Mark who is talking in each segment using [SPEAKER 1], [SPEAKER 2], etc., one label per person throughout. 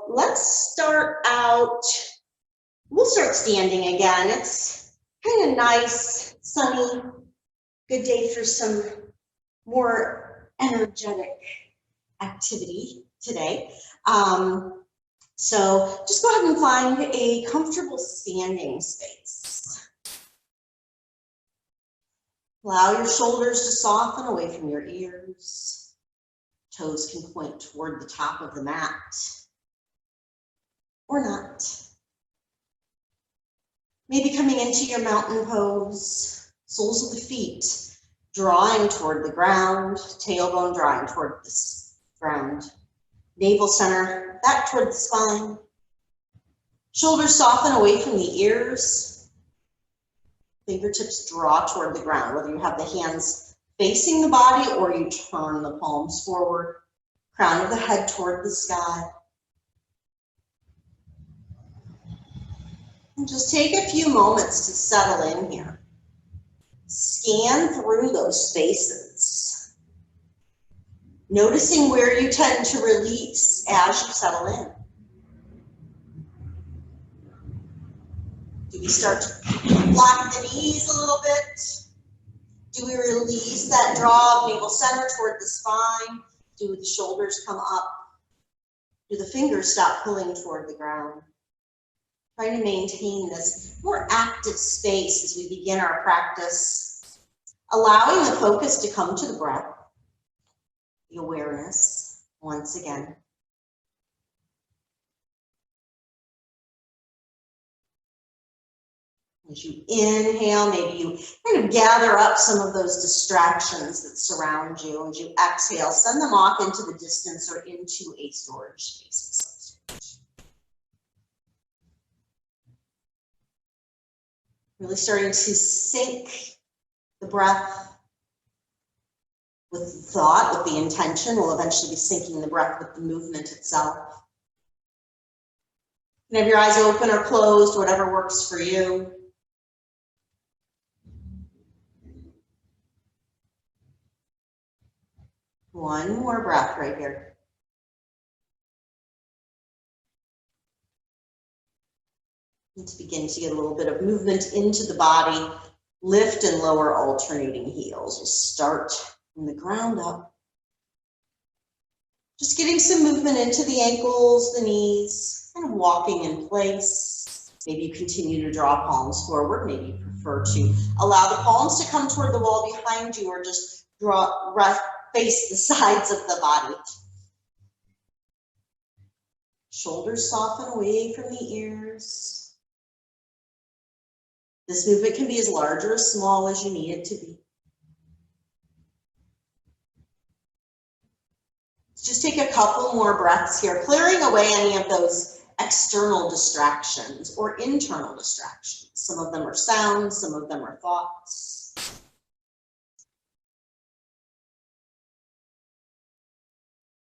[SPEAKER 1] let's start out, we'll start standing again. It's kind of nice, sunny, good day for some more energetic activity today. So just go ahead and find a comfortable standing space. Allow your shoulders to soften away from your ears. Toes can point toward the top of the mat or not. Maybe coming into your mountain pose, soles of the feet drawing toward the ground, tailbone drawing toward the ground. Navel center back toward the spine. Shoulders soften away from the ears. Fingertips draw toward the ground, whether you have the hands facing the body or you turn the palms forward. Crown of the head toward the sky. And just take a few moments to settle in here. Scan through those spaces. Noticing where you tend to release as you settle in. Do we start to lock the knees a little bit? Do we release that draw of navel center toward the spine? Do the shoulders come up? Do the fingers stop pulling toward the ground? Trying to maintain this more active space as we begin our practice, allowing the focus to come to the breath. The awareness once again. As you inhale, maybe you kind of gather up some of those distractions that surround you. As you exhale, send them off into the distance or into a storage space. Really starting to sync the breath with the thought, with the intention. We'll eventually be syncing the breath with the movement itself. You can have your eyes open or closed, whatever works for you. One more breath right here. And to begin to get a little bit of movement into the body, lift and lower alternating heels. We'll start from the ground up. Just getting some movement into the ankles, the knees, kind of walking in place. Maybe you continue to draw palms forward. Maybe you prefer to allow the palms to come toward the wall behind you or just face the sides of the body. Shoulders soften away from the ears. This movement can be as large or as small as you need it to be. Just take a couple more breaths here, clearing away any of those external distractions or internal distractions. Some of them are sounds, some of them are thoughts.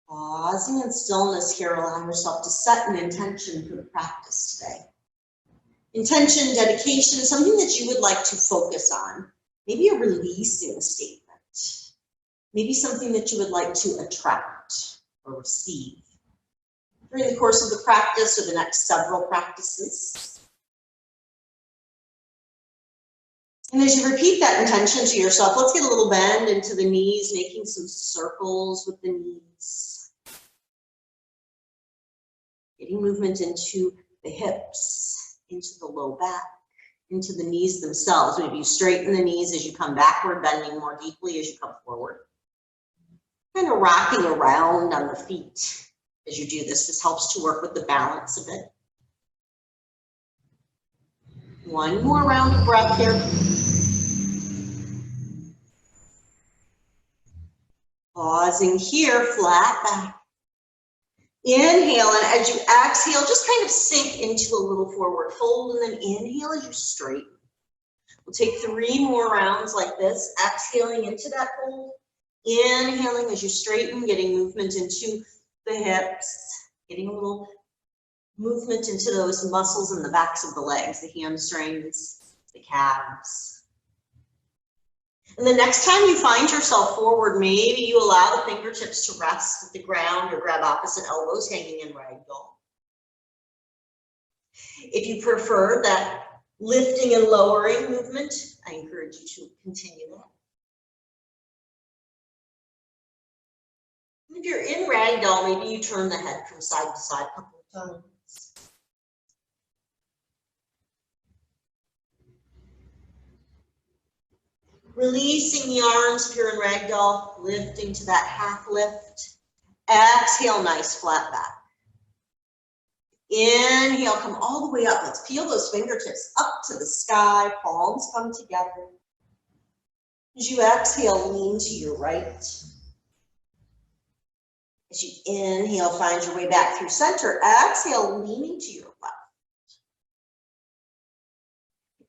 [SPEAKER 1] Pausing in stillness here, allowing yourself to set an intention for the practice today. Intention, dedication, something that you would like to focus on. Maybe a releasing statement. Maybe something that you would like to attract or receive during the course of the practice or the next several practices. And as you repeat that intention to yourself, let's get a little bend into the knees, making some circles with the knees. Getting movement into the hips, into the low back, into the knees themselves. Maybe you straighten the knees as you come backward, bending more deeply as you come forward. Kind of rocking around on the feet as you do this. This helps to work with the balance a bit. One more round of breath here. Pausing here, flat back. Inhale, and as you exhale, just kind of sink into a little forward fold, and then inhale as you straighten. We'll take 3 more rounds like this, exhaling into that fold, inhaling as you straighten, getting movement into the hips, getting a little movement into those muscles in the backs of the legs, the hamstrings, the calves. And the next time you find yourself forward, maybe you allow the fingertips to rest at the ground or grab opposite elbows hanging in ragdoll. If you prefer that lifting and lowering movement, I encourage you to continue that. If you're in ragdoll, maybe you turn the head from side to side a couple of times. Releasing the arms if you're in ragdoll, lifting to that half lift. Exhale, nice flat back. Inhale, come all the way up. Let's peel those fingertips up to the sky, palms come together. As you exhale, lean to your right. As you inhale, find your way back through center. Exhale, leaning to your left.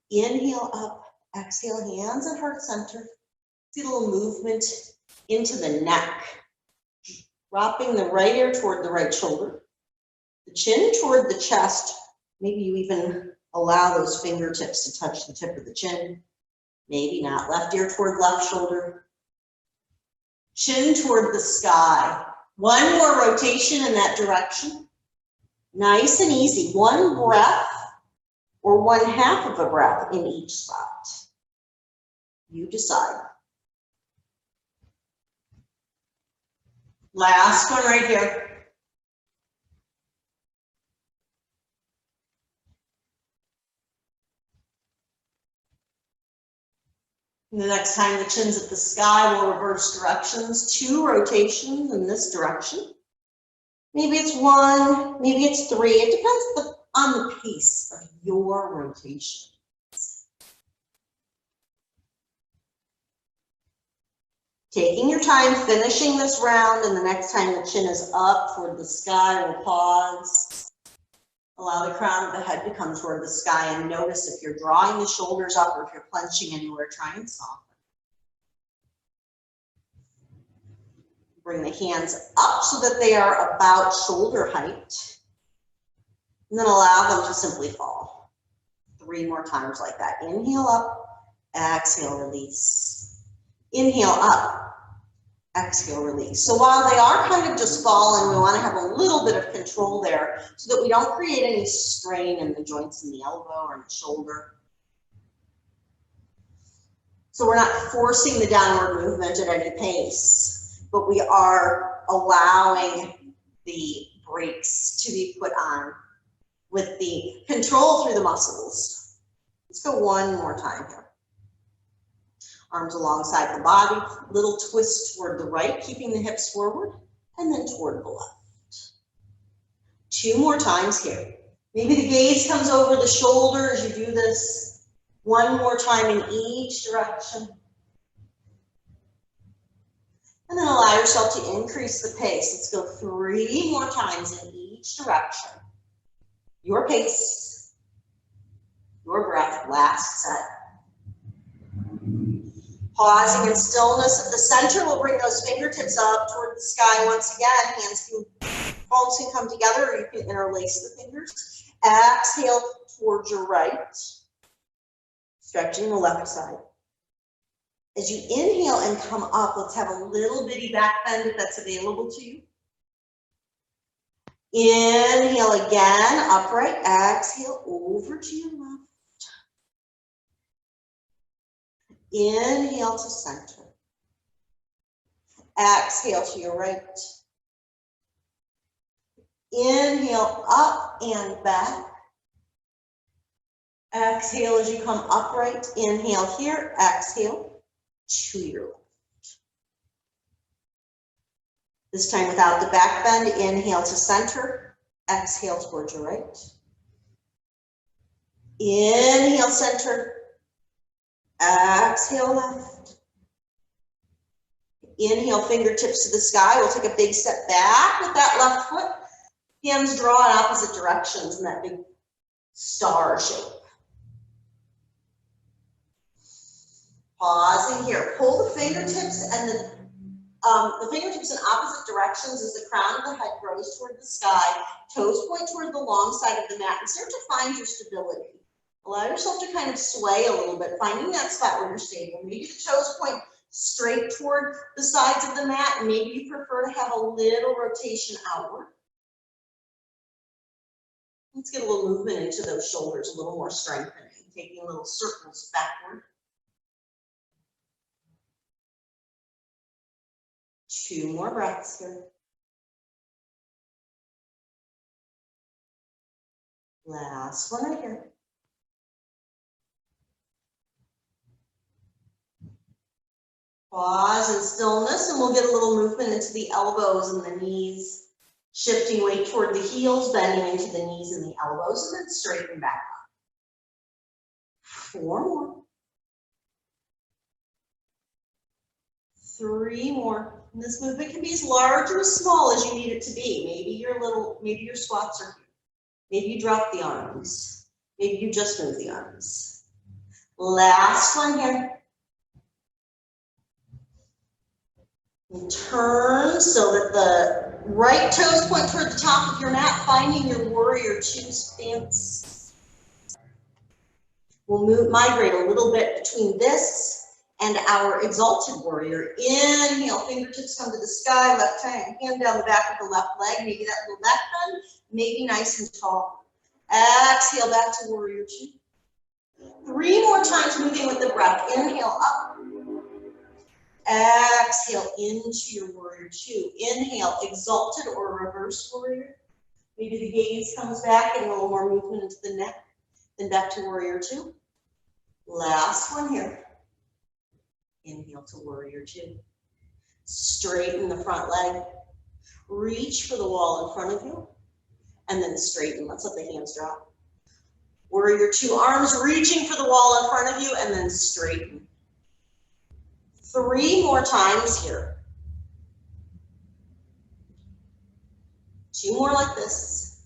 [SPEAKER 1] Inhale up, exhale, hands at heart center. See a little movement into the neck. Dropping the right ear toward the right shoulder. The chin toward the chest. Maybe you even allow those fingertips to touch the tip of the chin. Maybe not. Left ear toward left shoulder. Chin toward the sky. One more rotation in that direction. Nice and easy. One breath or one half of a breath in each spot. You decide. Last one right here. And the next time the chin's at the sky, we'll reverse directions. 2 rotations in this direction. Maybe it's 1, maybe it's 3. It depends on the pace of your rotation. Taking your time, finishing this round, and the next time the chin is up toward the sky, we'll pause. Allow the crown of the head to come toward the sky and notice if you're drawing the shoulders up or if you're clenching anywhere, try and soften. Bring the hands up so that they are about shoulder height. And then allow them to simply fall. 3 more times like that. Inhale up, exhale, release. Inhale up. Exhale, release. So while they are kind of just falling, we want to have a little bit of control there so that we don't create any strain in the joints in the elbow or in the shoulder. So we're not forcing the downward movement at any pace, but we are allowing the brakes to be put on with the control through the muscles. Let's go one more time here. Arms alongside the body, little twist toward the right, keeping the hips forward, and then toward the left. 2 more times here. Maybe the gaze comes over the shoulder as you do this. 1 more time in each direction. And then allow yourself to increase the pace. Let's go 3 more times in each direction. Your pace, your breath, last set. Pausing in stillness at the center, we'll bring those fingertips up toward the sky once again. Palms can come together, or you can interlace the fingers. Exhale towards your right, stretching the left side. As you inhale and come up, let's have a little bitty back bend if that's available to you. Inhale again, upright. Exhale over to your left. Inhale to center. Exhale to your right. Inhale up and back. Exhale as you come upright. Inhale here. Exhale to your left. This time without the back bend. Inhale to center. Exhale towards your right. Inhale center. Exhale left. Inhale fingertips to the sky. We'll take a big step back with that left foot. Hands draw in opposite directions in that big star shape. Pausing here. Pull the fingertips and the fingertips in opposite directions as the crown of the head grows toward the sky. Toes point toward the long side of the mat and start to find your stability. Allow yourself to kind of sway a little bit, finding that spot where you're stable. Maybe the toes point straight toward the sides of the mat, and maybe you prefer to have a little rotation outward. Let's get a little movement into those shoulders, a little more strengthening, taking little circles backward. 2 more breaths here. Last one right here. Pause in stillness, and we'll get a little movement into the elbows and the knees. Shifting weight toward the heels, bending into the knees and the elbows, and then straighten back up. 4 more. 3 more. And this movement can be as large or as small as you need it to be. Maybe your squats are here. Maybe you drop the arms. Maybe you just move the arms. Last one here. And turn so that the right toes point toward the top of your mat, finding your warrior 2 stance. We'll migrate a little bit between this and our exalted warrior. Inhale, fingertips come to the sky, left hand down the back of the left leg, maybe that little back bend, maybe nice and tall. Exhale, back to warrior 2. 3 more times, moving with the breath. Inhale, up. Exhale into your warrior 2. Inhale, exalted or reverse warrior. Maybe the gaze comes back and a little more movement into the neck. Then back to warrior 2. Last one here. Inhale to warrior 2. Straighten the front leg. Reach for the wall in front of you. And then straighten. Let's let the hands drop. Warrior 2, arms reaching for the wall in front of you, and then straighten. 3 more times here. 2 more like this.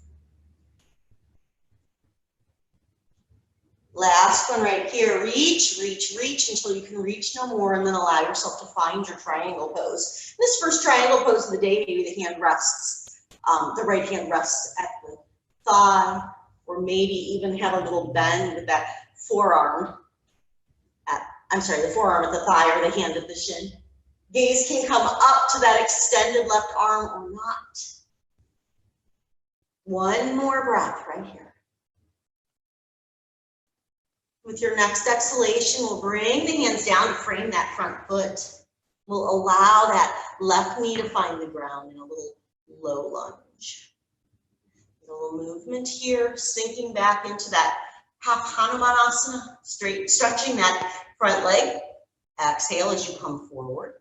[SPEAKER 1] Last one right here. Reach, reach, reach until you can reach no more, and then allow yourself to find your triangle pose. This first triangle pose of the day, maybe the hand rests, the right hand rests at the thigh, or maybe even have a little bend with that forearm the forearm at the thigh or the hand at the shin. Gaze can come up to that extended left arm or not. 1 more breath right here. With your next exhalation, we'll bring the hands down to frame that front foot. We'll allow that left knee to find the ground in a little low lunge. A little movement here, sinking back into that half Hanumanasana, stretching that front leg. Exhale as you come forward.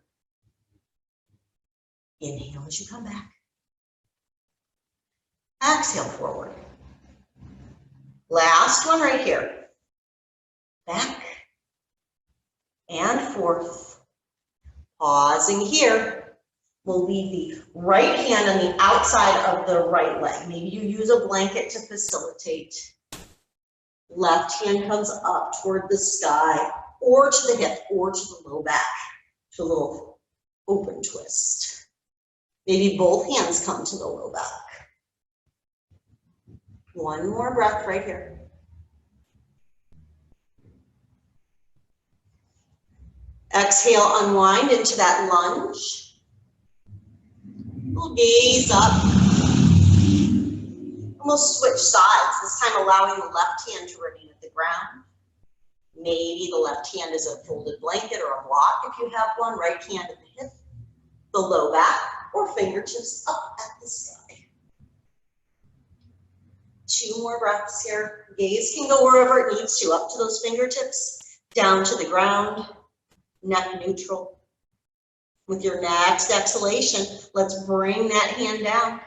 [SPEAKER 1] Inhale as you come back. Exhale forward. Last one right here. Back and forth. Pausing here. We'll leave the right hand on the outside of the right leg. Maybe you use a blanket to facilitate. Left hand comes up toward the sky, or to the hip, or to the low back, to a little open twist. Maybe both hands come to the low back. 1 more breath right here. Exhale, unwind into that lunge. We'll gaze up. And we'll switch sides, this time allowing the left hand to remain at the ground. Maybe the left hand is a folded blanket or a block if you have one. Right hand at the hip, the low back, or fingertips up at the sky. 2 more breaths here. Gaze can go wherever it needs to, up to those fingertips, down to the ground, neck neutral. With your next exhalation, let's bring that hand down.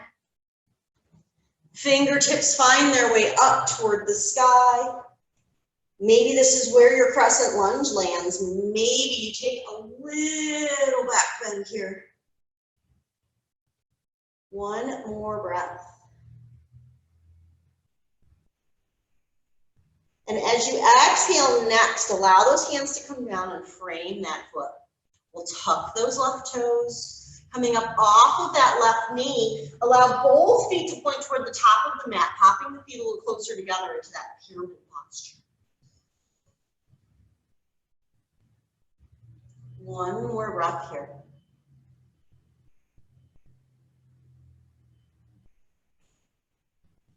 [SPEAKER 1] Fingertips find their way up toward the sky. Maybe this is where your crescent lunge lands. Maybe you take a little back bend here. 1 more breath. And as you exhale next, allow those hands to come down and frame that foot. We'll tuck those left toes, coming up off of that left knee. Allow both feet to point toward the top of the mat, popping the feet a little closer together into that pyramid posture. 1 more breath here.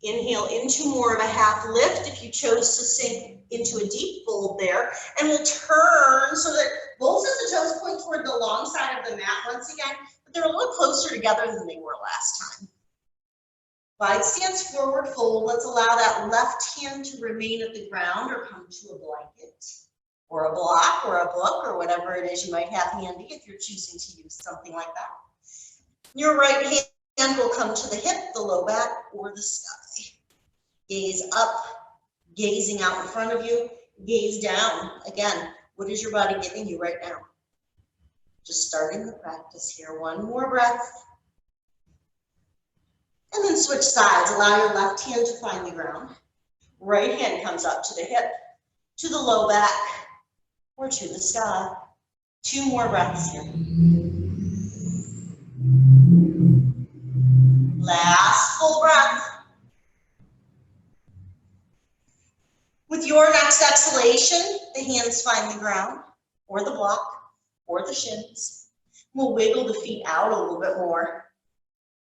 [SPEAKER 1] Inhale into more of a half lift if you chose to sink into a deep fold there. And we'll turn so that both of the toes point toward the long side of the mat once again, but they're a little closer together than they were last time. Wide stance, forward fold. Let's allow that left hand to remain at the ground or come to a blanket or a block or a book or whatever it is you might have handy if you're choosing to use something like that. Your right hand will come to the hip, the low back, or the sky. Gaze up, gazing out in front of you, gaze down. Again, what is your body giving you right now? Just starting the practice here. One more breath. And then switch sides. Allow your left hand to find the ground. Right hand comes up to the hip, to the low back, or to the sky. 2 more breaths here. Last full breath. With your next exhalation, the hands find the ground, or the block, or the shins. We'll wiggle the feet out a little bit more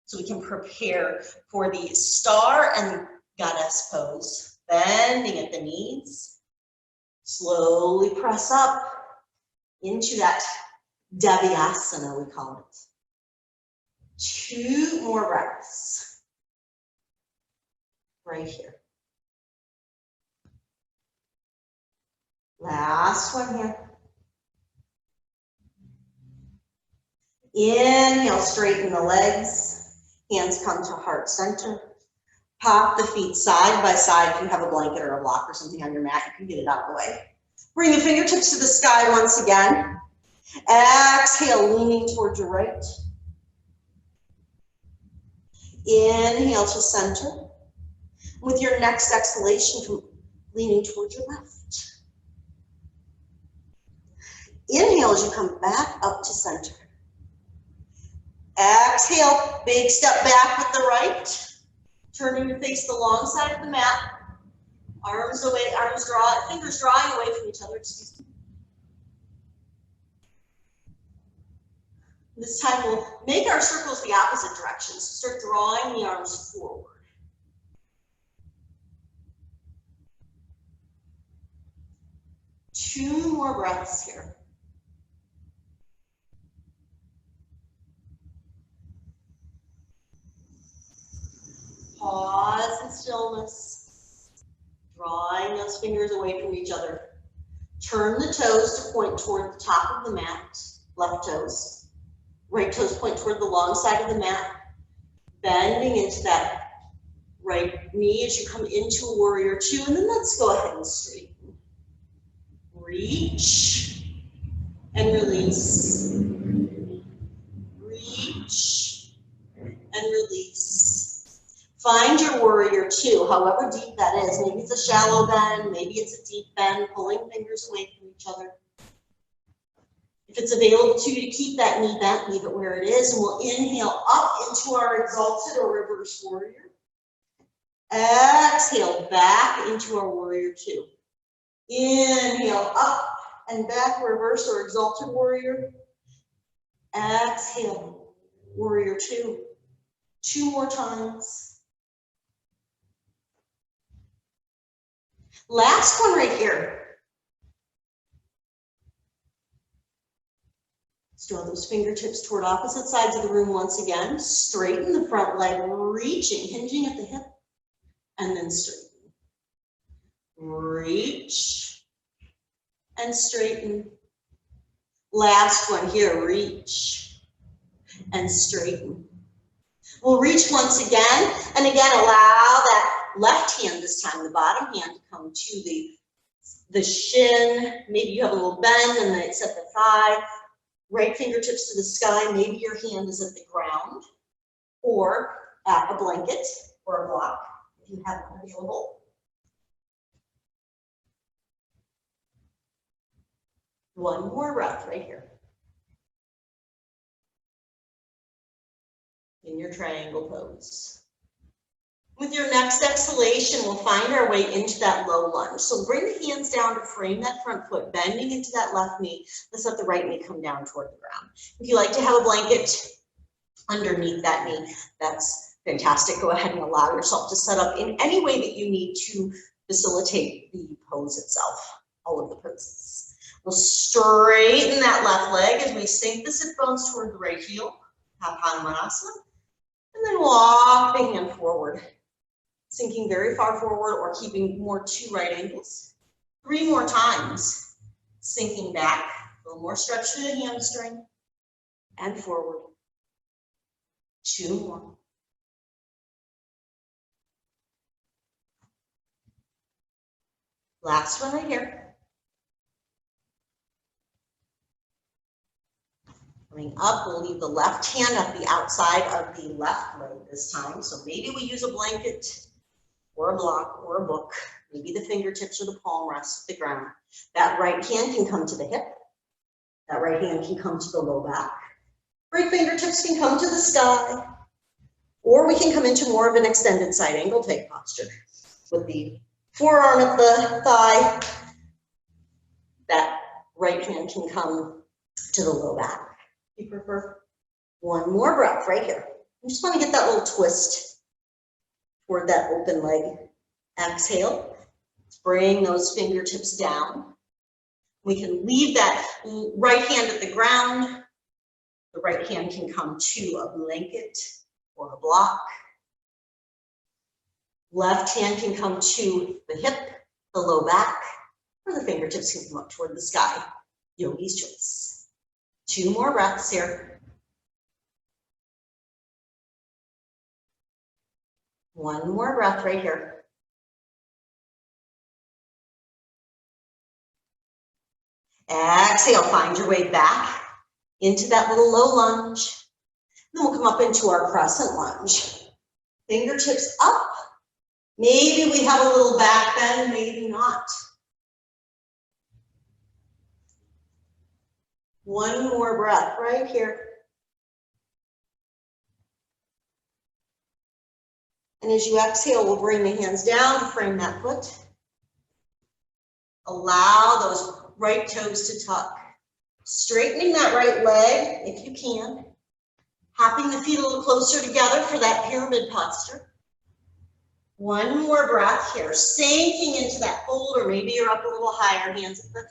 [SPEAKER 1] so we can prepare for the star and goddess pose. Bending at the knees. Slowly press up into that Devyasana, we call it. 2 more breaths. Right here. Last one here. Inhale, straighten the legs. Hands come to heart center. Pop the feet side by side. If you have a blanket or a block or something on your mat, you can get it out of the way. Bring the fingertips to the sky once again. Exhale, leaning towards your right. Inhale to center. With your next exhalation, leaning towards your left. Inhale as you come back up to center. Exhale, big step back with the right. Turning to face the long side of the mat. Arms away, fingers drawing away from each other. Excuse me. This time we'll make our circles the opposite direction. So start drawing the arms forward. Two more breaths here. Pause in stillness, drawing those fingers away from each other. Turn the toes to point toward the top of the mat, left toes. Right toes point toward the long side of the mat, bending into that right knee as you come into a warrior 2, and then let's go ahead and straighten. Reach and release. Reach and release. Find your warrior 2, however deep that is. Maybe it's a shallow bend, maybe it's a deep bend, pulling fingers away from each other. If it's available to you to keep that knee bent, leave it where it is, and we'll inhale up into our exalted or reverse warrior. Exhale back into our warrior 2. Inhale up and back, reverse or exalted warrior. Exhale, warrior 2. 2 more times. Last one right here. Let's draw those fingertips toward opposite sides of the room once again. Straighten the front leg, reaching, hinging at the hip, and then straighten. Reach and straighten. Last one here, reach and straighten. We'll reach once again, and again allow that left hand this time, the bottom hand, to come to the shin. Maybe you have a little bend and it's at the thigh. Right fingertips to the sky. Maybe your hand is at the ground or at a blanket or a block if you have one available. One more breath right here. In your triangle pose. With your next exhalation, we'll find our way into that low lunge. So bring the hands down to frame that front foot, bending into that left knee. Let's let the right knee come down toward the ground. If you like to have a blanket underneath that knee, that's Fantastic. Go ahead and allow yourself to set up in any way that you need to facilitate the pose itself, all of the poses. We'll straighten that left leg as we sink the sit bones toward the right heel, Hanumanasana, and then walk the hand forward, sinking very far forward or keeping more to right angles. 3 more times, sinking back, a little more stretch to the hamstring, and forward. 2 more. Last one right here. Coming up, we'll leave the left hand at the outside of the left leg this time. So maybe we use a blanket or a block or a book. Maybe the fingertips or the palm rest at the ground. That right hand can come to the hip. That right hand can come to the low back. Right fingertips can come to the sky. Or we can come into more of an extended side angle take posture with the forearm at the thigh. That right hand can come to the low back. If you prefer. 1 more breath right here. You just want to get that little twist toward that open leg. Exhale. Bring those fingertips down. We can leave that right hand at the ground. The right hand can come to a blanket or a block. Left hand can come to the hip, the low back, or the fingertips can come up toward the sky. Yogi's choice. 2 more breaths here. 1 more breath right here. Exhale, find your way back into that little low lunge. Then we'll come up into our crescent lunge. Fingertips up. Maybe we have a little back bend, maybe not. 1 more breath right here. And as you exhale, we'll bring the hands down to frame that foot. Allow those right toes to tuck. Straightening that right leg if you can. Hopping the feet a little closer together for that pyramid posture. 1 more breath here, sinking into that fold, or maybe you're up a little higher, hands at the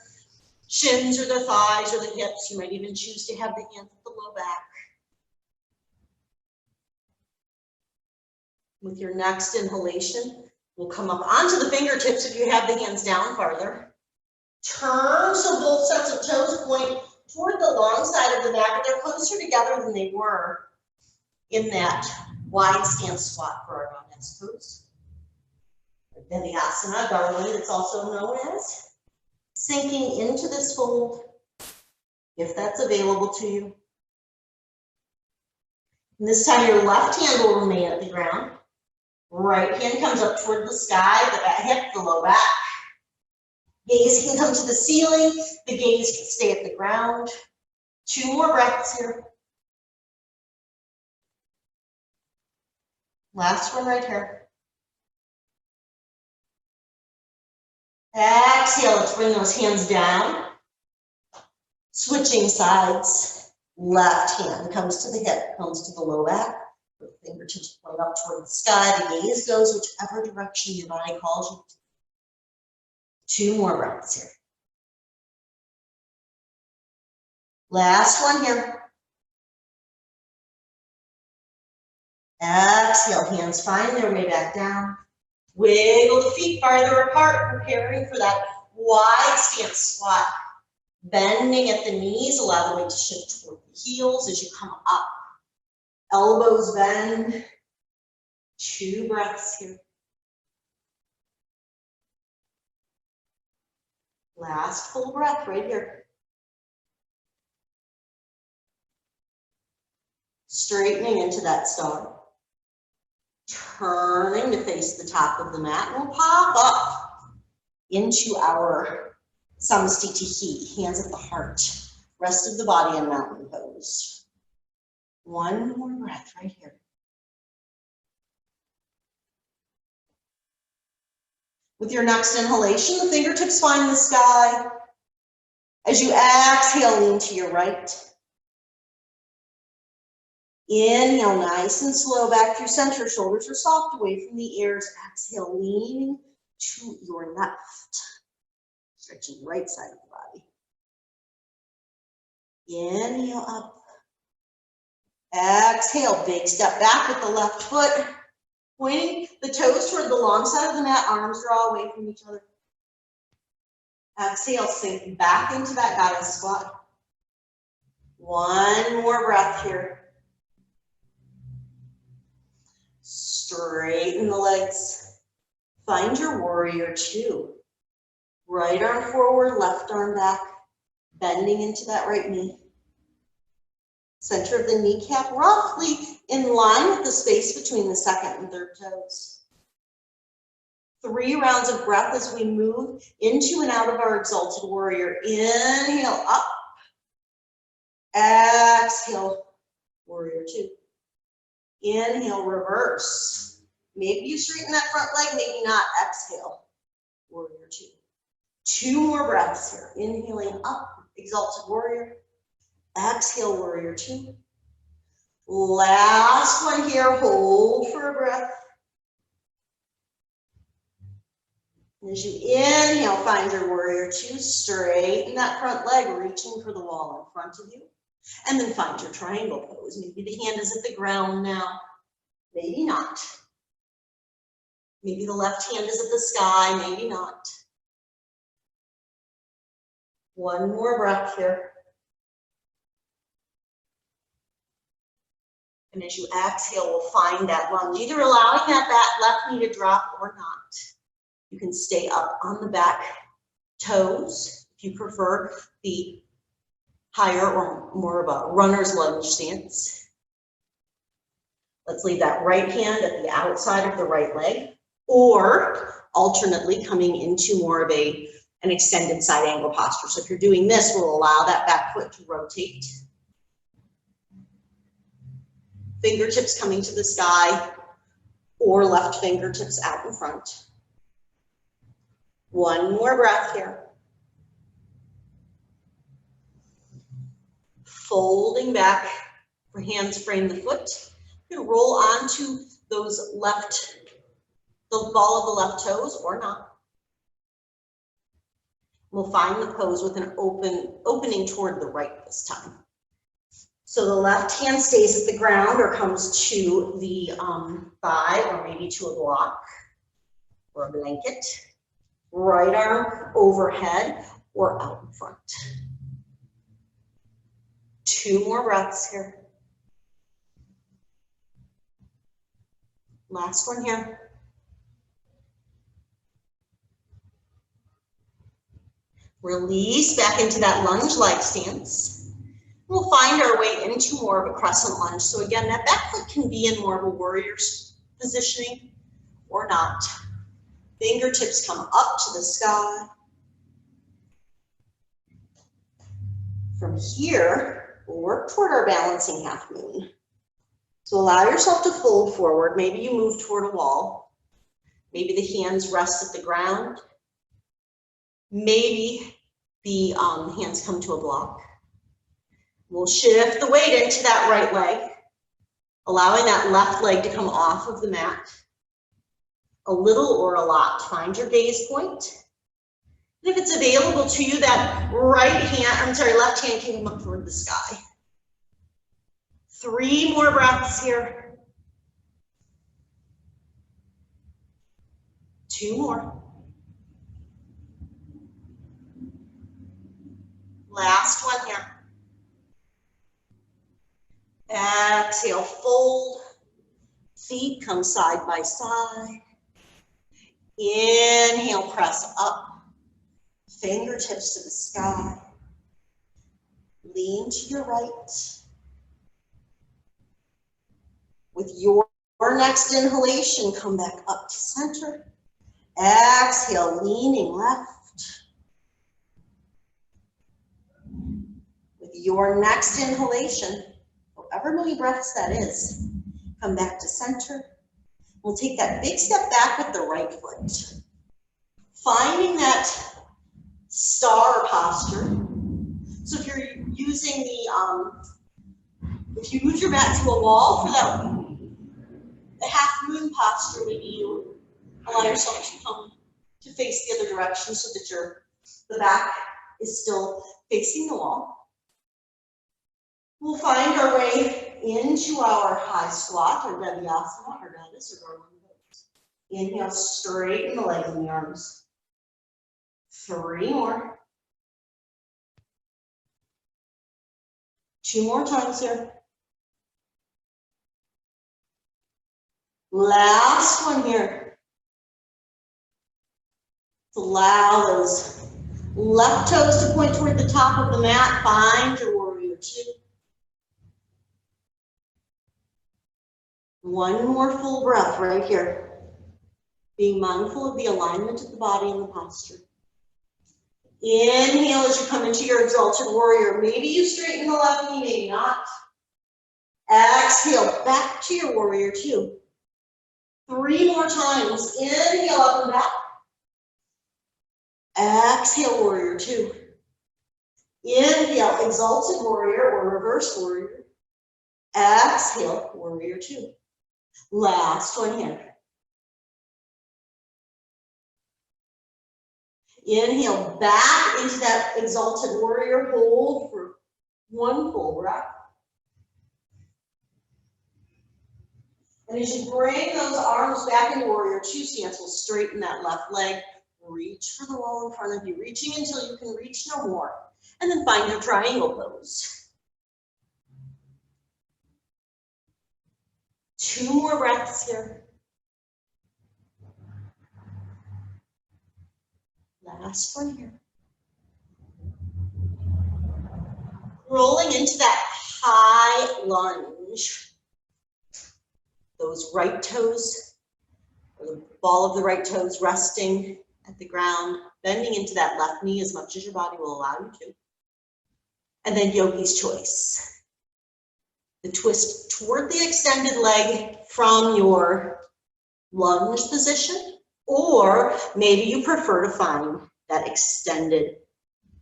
[SPEAKER 1] shins or the thighs or the hips. You might even choose to have the hands at the low back. With your next inhalation, we'll come up onto the fingertips if you have the hands down farther. Turn so both sets of toes point toward the long side of the back, but they're closer together than they were in that wide stance squat for our next pose. Vinyasana, garland, it's also known as. Sinking into this fold, if that's available to you. And this time your left hand will remain at the ground. Right hand comes up toward the sky, the hip, the low back. Gaze can come to the ceiling. The gaze can stay at the ground. 2 more breaths here. Last one right here. Exhale, let's bring those hands down. Switching sides. Left hand comes to the hip, comes to the low back. The fingertips point up toward the sky. The gaze goes whichever direction your body calls you. 2 more breaths here. Last one here. Exhale, hands find their way back down. Wiggle the feet farther apart, preparing for that wide stance squat. Bending at the knees, allow the weight to shift toward the heels as you come up. Elbows bend. 2 breaths here. Last full breath right here. Straightening into that star. Turning to face the top of the mat, and we'll pop up into our Samastitihi, hands at the heart. Rest of the body in mountain pose. 1 more breath right here. With your next inhalation, the fingertips find the sky. As you exhale, lean to your right. Inhale, nice and slow back through center. Shoulders are soft away from the ears. Exhale, leaning to your left. Stretching right side of the body. Inhale up. Exhale, big step back with the left foot. Pointing the toes toward the long side of the mat. Arms draw away from each other. Exhale, sink back into that guided squat. One more breath here. Straighten the legs. Find your warrior two. Right arm forward, left arm back. Bending into that right knee. Center of the kneecap roughly in line with the space between the second and third toes. 3 rounds of breath as we move into and out of our exalted warrior. Inhale up. Exhale, warrior two. Inhale, reverse. Maybe you straighten that front leg, maybe not. Exhale, warrior two. 2 more breaths here. Inhaling up, exalted warrior. Exhale, warrior two. Last one here, hold for a breath. As you inhale, find your warrior two, straighten that front leg, reaching for the wall in front of you. And then find your triangle pose. Maybe the hand is at the ground now, maybe not. Maybe the left hand is at the sky, maybe not. One more breath here. And as you exhale, we'll find that lunge, either allowing that left knee to drop or not. You can stay up on the back toes if you prefer the higher or more of a runner's lunge stance. Let's leave that right hand at the outside of the right leg, or alternately coming into more of an extended side angle posture. So if you're doing this, we'll allow that back foot to rotate. Fingertips coming to the sky, or left fingertips out in front. One more breath here. Folding back for hands frame the foot. You can roll onto those the ball of the left toes or not. We'll find the pose with an opening toward the right this time. So the left hand stays at the ground or comes to the thigh or maybe to a block or a blanket. Right arm overhead or out in front. 2 more breaths here. Last one here. Release back into that lunge-like stance. We'll find our way into more of a crescent lunge. So again, that back foot can be in more of a warrior's positioning or not. Fingertips come up to the sky. From here, we'll work toward our balancing half moon. So allow yourself to fold forward. Maybe you move toward a wall. Maybe the hands rest at the ground. Maybe the hands come to a block. We'll shift the weight into that right leg, allowing that left leg to come off of the mat. A little or a lot, find your gaze point. And if it's available to you, that left hand can come up toward the sky. 3 more breaths here. 2 more. Last one here. Exhale, fold. Feet come side by side. Inhale, press up. Fingertips to the sky. Lean to your right. With your next inhalation, come back up to center. Exhale, leaning left. With your next inhalation, however many breaths that is, come back to center. We'll take that big step back with the right foot. Finding that star posture. So if you're using the If you move your mat to a wall for that the half moon posture, maybe you allow yourself to come to face the other direction so that the back is still facing the wall. We'll find our way into our high squat, or Devyasana, or goddess, or garland pose. Inhale, straighten the legs and the arms. 3 more. 2 more times here. Last one here. Allow those left toes to point toward the top of the mat. Find your warrior 2. 1 more full breath right here. Being mindful of the alignment of the body and the posture. Inhale as you come into your exalted warrior. Maybe you straighten the left knee, maybe not. Exhale, back to your warrior 2. 3 more times. Inhale up and back. Exhale, warrior 2. Inhale, exalted warrior or reverse warrior. Exhale, warrior 2. Last one here. Inhale back into that exalted warrior. Hold for 1 full breath. And as you bring those arms back into warrior 2 stance, we'll straighten that left leg. Reach for the wall in front of you, reaching until you can reach no more. And then find your triangle pose. 2 more breaths here. Last one here. Rolling into that high lunge. Those right toes, or the ball of the right toes resting at the ground, bending into that left knee as much as your body will allow you to. And then yogi's choice. The twist toward the extended leg from your lunge position, or maybe you prefer to find that extended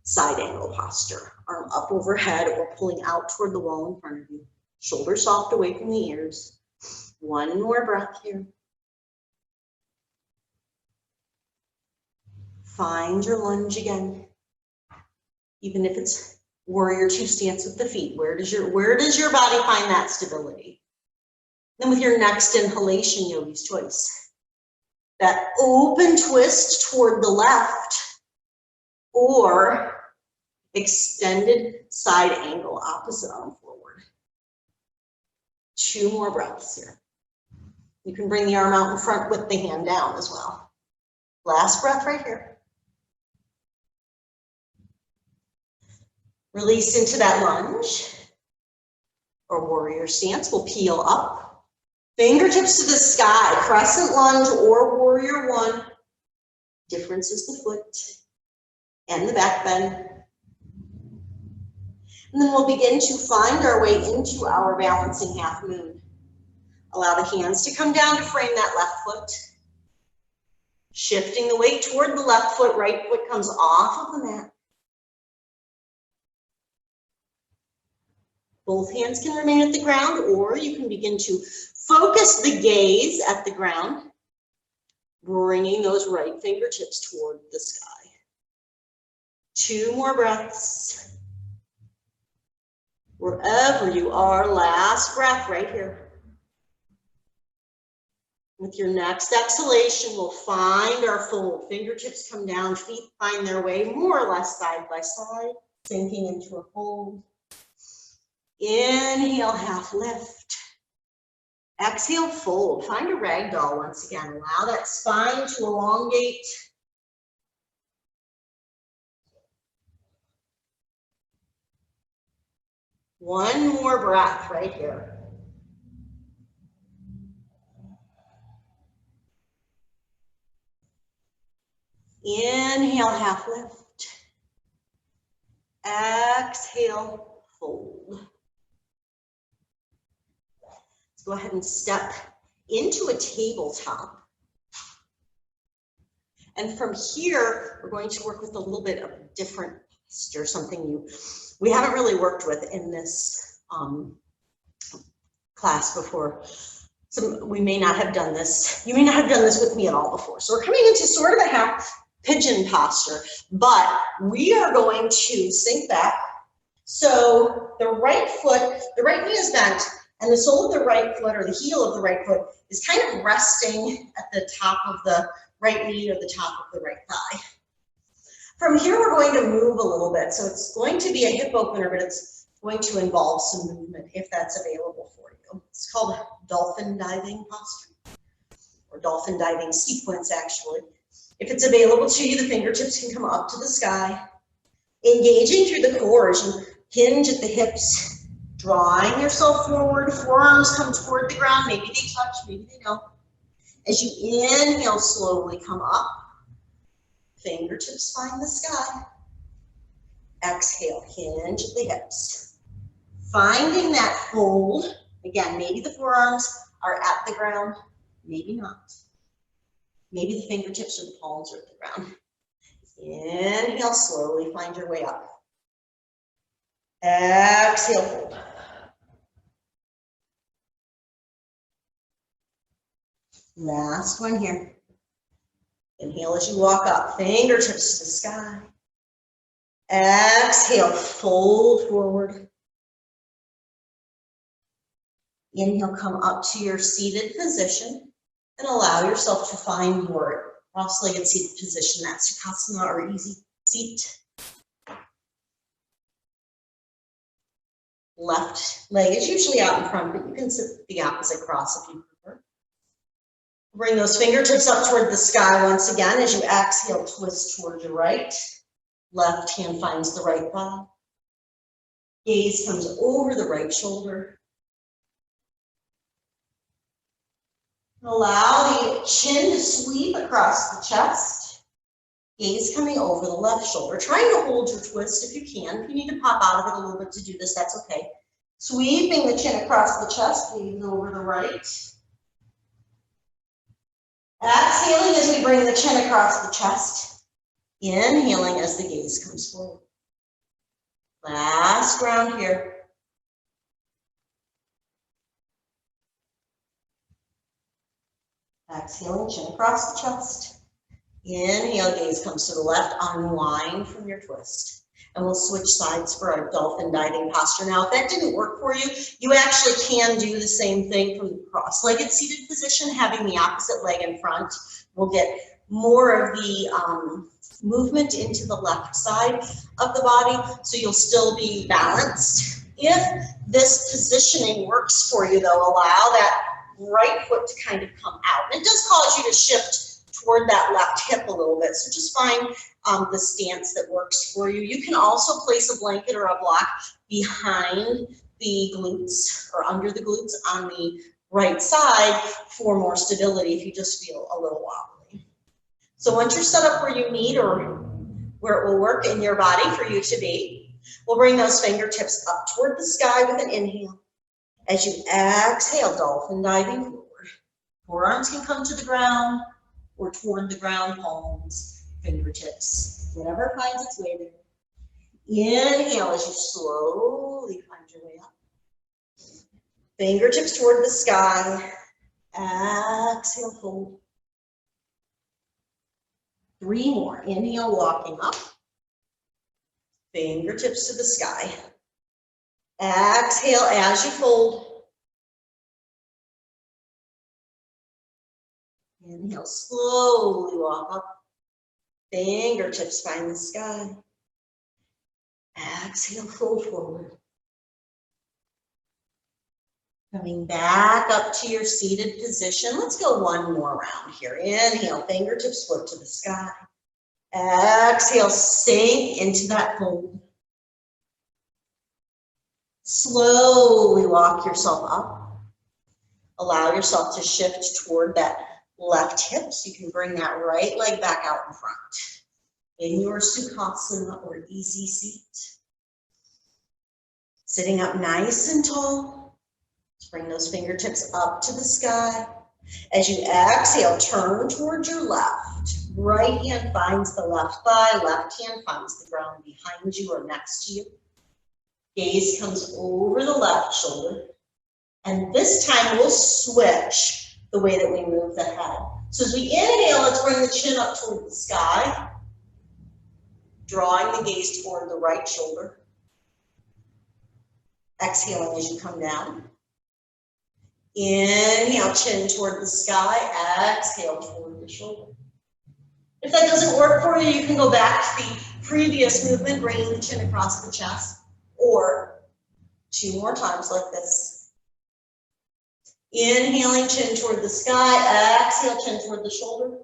[SPEAKER 1] side angle posture. Arm up overhead or pulling out toward the wall in front of you. Shoulders soft away from the ears. 1 more breath here. Find your lunge again. Even if it's warrior 2 stance with the feet, where does your body find that stability? Then with your next inhalation, yogi's choice. That open twist toward the left or extended side angle, opposite arm forward. 2 more breaths here. You can bring the arm out in front with the hand down as well. Last breath right here. Release into that lunge or warrior stance. We'll peel up. Fingertips to the sky, crescent lunge or warrior 1. Difference is the foot and the back bend. And then we'll begin to find our way into our balancing half moon. Allow the hands to come down to frame that left foot. Shifting the weight toward the left foot, right foot comes off of the mat. Both hands can remain at the ground, or you can begin to focus the gaze at the ground, bringing those right fingertips toward the sky. 2 more breaths. Wherever you are, last breath right here. With your next exhalation, we'll find our fold. Fingertips come down, feet find their way more or less side by side, sinking into a fold. Inhale, half lift. Exhale, fold. Find a ragdoll once again. Allow that spine to elongate. One more breath right here. Inhale, half lift. Exhale, fold. Let's go ahead and step into a tabletop. And from here, we're going to work with a little bit of a different posture, something we haven't really worked with in this class before. So we may not have done this. You may not have done this with me at all before. So we're coming into sort of a half pigeon posture, but we are going to sink back. So the right foot, the right knee is bent, and the sole of the right foot or the heel of the right foot is kind of resting at the top of the right knee or the top of the right thigh. From here, we're going to move a little bit. So it's going to be a hip opener, but it's going to involve some movement if that's available for you. It's called dolphin diving posture, or dolphin diving sequence, actually. If it's available to you, the fingertips can come up to the sky, engaging through the core as you hinge at the hips, drawing yourself forward, forearms come toward the ground, maybe they touch, maybe they don't. As you inhale, slowly come up, fingertips find the sky. Exhale, hinge at the hips. Finding that hold, again, maybe the forearms are at the ground, maybe not. Maybe the fingertips or the palms are at the ground. Inhale, slowly find your way up. Exhale, hold. Last one here. Inhale as you walk up, fingertips to the sky. Exhale, fold forward. Inhale, come up to your seated position and allow yourself to find your cross-legged seated position. That's Sukhasana or easy seat. Left leg is usually out in front, but you can sit the opposite cross if you prefer. Bring those fingertips up toward the sky once again. As you exhale, twist toward your right. Left hand finds the right thigh. Gaze comes over the right shoulder. Allow the chin to sweep across the chest. Gaze coming over the left shoulder. Trying to hold your twist if you can. If you need to pop out of it a little bit to do this, that's okay. Sweeping the chin across the chest, gaze over the right. Exhaling as we bring the chin across the chest. Inhaling as the gaze comes forward. Last round here. Exhaling, chin across the chest. Inhale, gaze comes to the left, unwind from your twist. And we'll switch sides for our dolphin diving posture. Now, if that didn't work for you, you actually can do the same thing from the cross-legged seated position, having the opposite leg in front. We'll get more of the movement into the left side of the body, so you'll still be balanced. If this positioning works for you, though, allow that right foot to kind of come out. And it does cause you to shift toward that left hip a little bit, so just find the stance that works for you. You can also place a blanket or a block behind the glutes or under the glutes on the right side for more stability if you just feel a little wobbly. So once you're set up where you need or where it will work in your body for you to be, we'll bring those fingertips up toward the sky with an inhale. As you exhale, dolphin diving forward. Forearms can come to the ground or toward the ground, palms, fingertips, whatever finds its way there. Inhale as you slowly find your way up. Fingertips toward the sky. Exhale, fold. 3 more. Inhale, walking up. Fingertips to the sky. Exhale as you fold. Inhale, slowly walk up. Fingertips find the sky. Exhale, fold forward. Coming back up to your seated position. Let's go one more round here. Inhale, fingertips float to the sky. Exhale, sink into that fold. Slowly walk yourself up. Allow yourself to shift toward that left hip, so you can bring that right leg back out in front. In your Sukhasana or easy seat. Sitting up nice and tall. Let's bring those fingertips up to the sky. As you exhale, turn towards your left. Right hand finds the left thigh, left hand finds the ground behind you or next to you. Gaze comes over the left shoulder. And this time we'll switch the way that we move the head. So as we inhale, let's bring the chin up toward the sky, drawing the gaze toward the right shoulder. Exhaling as you come down. Inhale, chin toward the sky, exhale toward the shoulder. If that doesn't work for you, you can go back to the previous movement, bringing the chin across the chest, or 2 more times like this. Inhaling, chin toward the sky, exhale, chin toward the shoulder.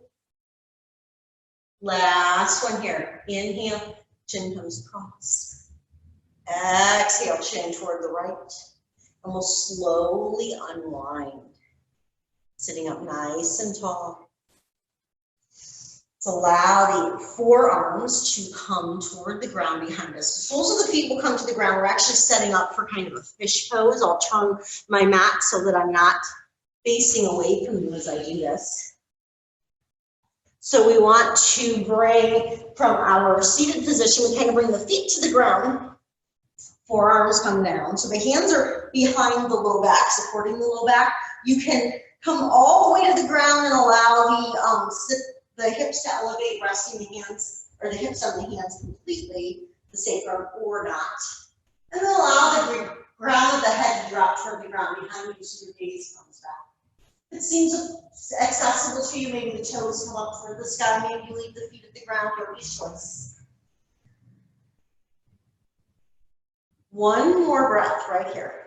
[SPEAKER 1] Last one here. Inhale, chin comes across. Exhale, chin toward the right. And we'll slowly unwind. Sitting up nice and tall. Let's allow the forearms to come toward the ground behind us. The soles of the feet will come to the ground. We're actually setting up for kind of a fish pose. I'll turn my mat so that I'm not facing away from you as I do this. So we want to bring from our seated position, we kind of bring the feet to the ground. Forearms come down. So the hands are behind the low back, supporting the low back. You can come all the way to the ground and allow the hips to elevate, resting the hands, or the hips on the hands completely, the sacrum or not. And then allow the ground of the head to drop toward the ground behind you so your gaze comes back. If it seems accessible to you, maybe the toes come up toward the sky, maybe you leave the feet at the ground, yogi's choice. One more breath right here.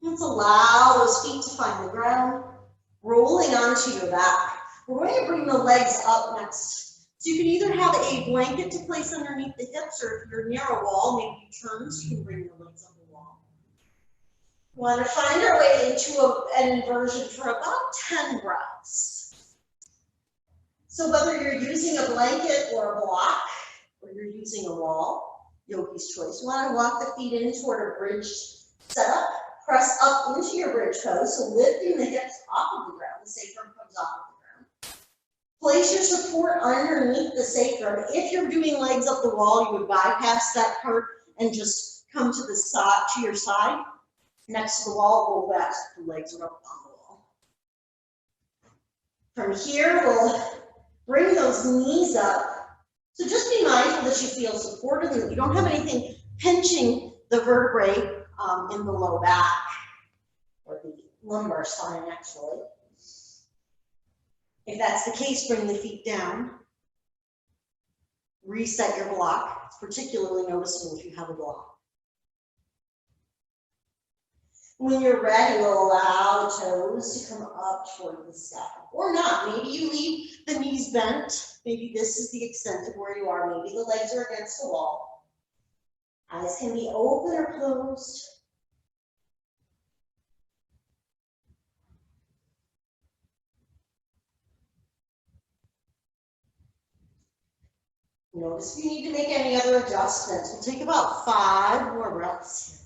[SPEAKER 1] Let's allow those feet to find the ground, rolling onto your back. We're going to bring the legs up next. So you can either have a blanket to place underneath the hips, or if you're near a wall, maybe you turn so you can bring the legs up the wall. We want to find our way into an inversion for about 10 breaths. So whether you're using a blanket or a block, or you're using a wall, yogi's choice. You want to walk the feet in toward a bridge setup. Press up into your bridge pose, so lifting the hips off of the ground. The sacrum comes off of the ground. Place your support underneath the sacrum. If you're doing legs up the wall, you would bypass that part and just come to the side, to your side. Next to the wall, roll back so the legs are up on the wall. From here, we'll bring those knees up. So just be mindful that you feel supported and that you don't have anything pinching the vertebrae in the low back, or the lumbar spine actually. If that's the case, bring the feet down. Reset your block. It's particularly noticeable if you have a block. When you're ready, we'll allow the toes to come up toward the sky. Or not. Maybe you leave the knees bent. Maybe this is the extent of where you are. Maybe the legs are against the wall. Eyes can be open or closed. Notice if you need to make any other adjustments. We'll take about 5 more breaths here.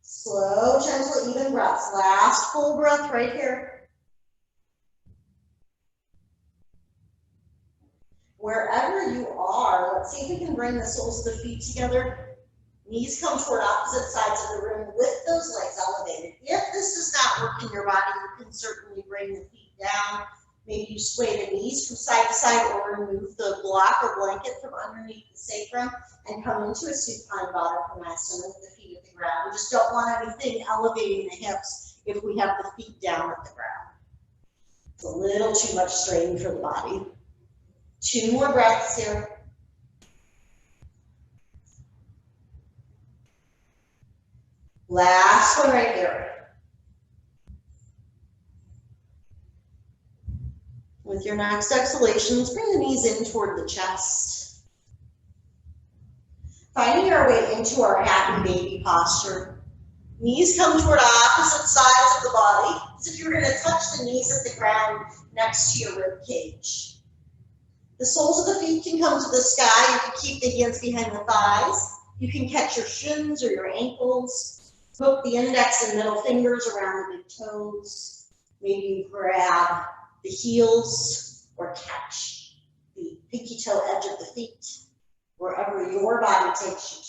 [SPEAKER 1] Slow, gentle, even breaths. Last full breath right here. Wherever you are, let's see if we can bring the soles of the feet together. Knees come toward opposite sides of the room with those legs elevated. If this does not work in your body, you can certainly bring the feet down. Maybe you sway the knees from side to side, or remove the block or blanket from underneath the sacrum and come into a supine baddha konasana with the feet at the ground. We just don't want anything elevating the hips if we have the feet down at the ground. It's a little too much strain for the body. 2 more breaths here. Last one right here. With your next exhalations, bring the knees in toward the chest. Finding our way into our happy baby posture. Knees come toward opposite sides of the body, as if you're going to touch the knees at the ground next to your rib cage. The soles of the feet can come to the sky. You can keep the hands behind the thighs. You can catch your shins or your ankles. Hook the index and middle fingers around the big toes. Maybe you grab the heels or catch the pinky toe edge of the feet, wherever your body takes you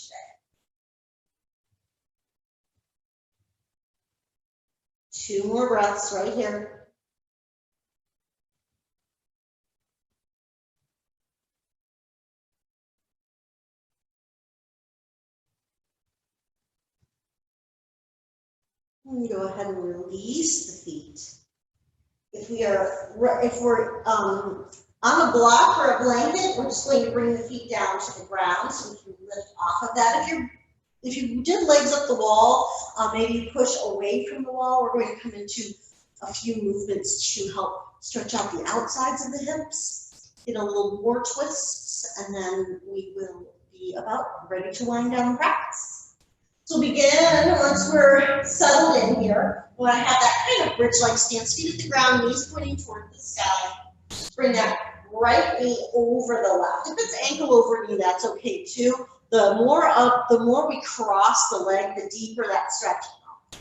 [SPEAKER 1] today. 2 more breaths right here. And go ahead and release the feet. If we're on a block or a blanket, we're just going to bring the feet down to the ground so we can lift off of that. If you did legs up the wall, maybe you push away from the wall. We're going to come into a few movements to help stretch out the outsides of the hips, get a little more twists, and then we will be about ready to wind down the practice. So begin once we're settled in here. We want to have that kind of bridge-like stance, feet at the ground, knees pointing toward the sky. Bring that right knee over the left. If it's ankle over knee, that's okay too. The more we cross the leg, the deeper that stretch.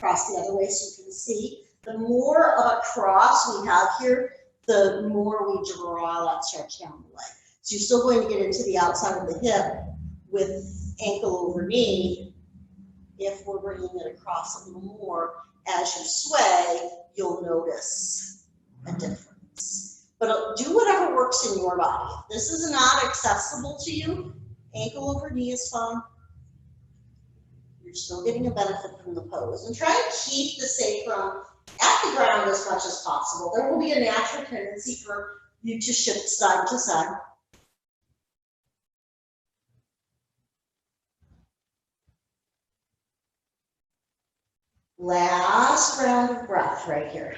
[SPEAKER 1] Cross the other way so you can see. The more of a cross we have here, the more we draw that stretch down the leg. So you're still going to get into the outside of the hip with ankle over knee. If we're bringing it across a little more, as you sway, you'll notice a difference. But do whatever works in your body. If this is not accessible to you, ankle over knee is fine. You're still getting a benefit from the pose. And try to keep the sacrum at the ground as much as possible. There will be a natural tendency for you to shift side to side. Last round of breath right here.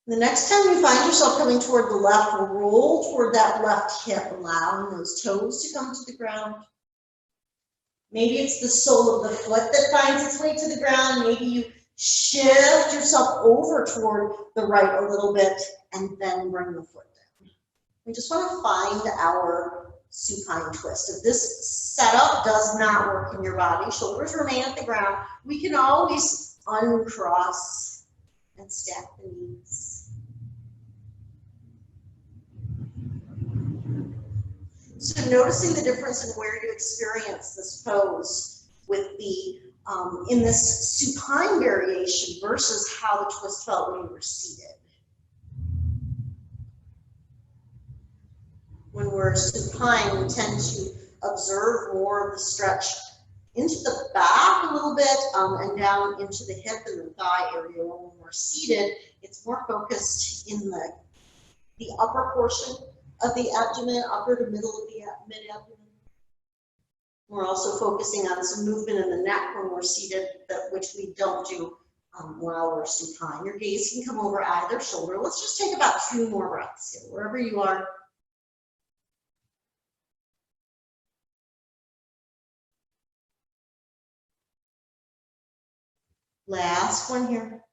[SPEAKER 1] The next time you find yourself coming toward the left, roll toward that left hip, allowing those toes to come to the ground. Maybe it's the sole of the foot that finds its way to the ground. Maybe you shift yourself over toward the right a little bit and then bring the foot down. We just want to find our supine twist. If this setup does not work in your body, shoulders remain at the ground, we can always uncross and stack the knees. So noticing the difference in where you experience this pose with the in this supine variation versus how the twist felt when you were seated. When we're supine, we tend to observe more of the stretch into the back a little bit and down into the hip and the thigh area. When we're seated, it's more focused in the upper portion of the abdomen, upper to middle of the mid-abdomen. We're also focusing on some movement in the neck when we're seated, which we don't do while we're supine. Your gaze can come over either shoulder. Let's just take about 2 more breaths here, wherever you are. Last one here.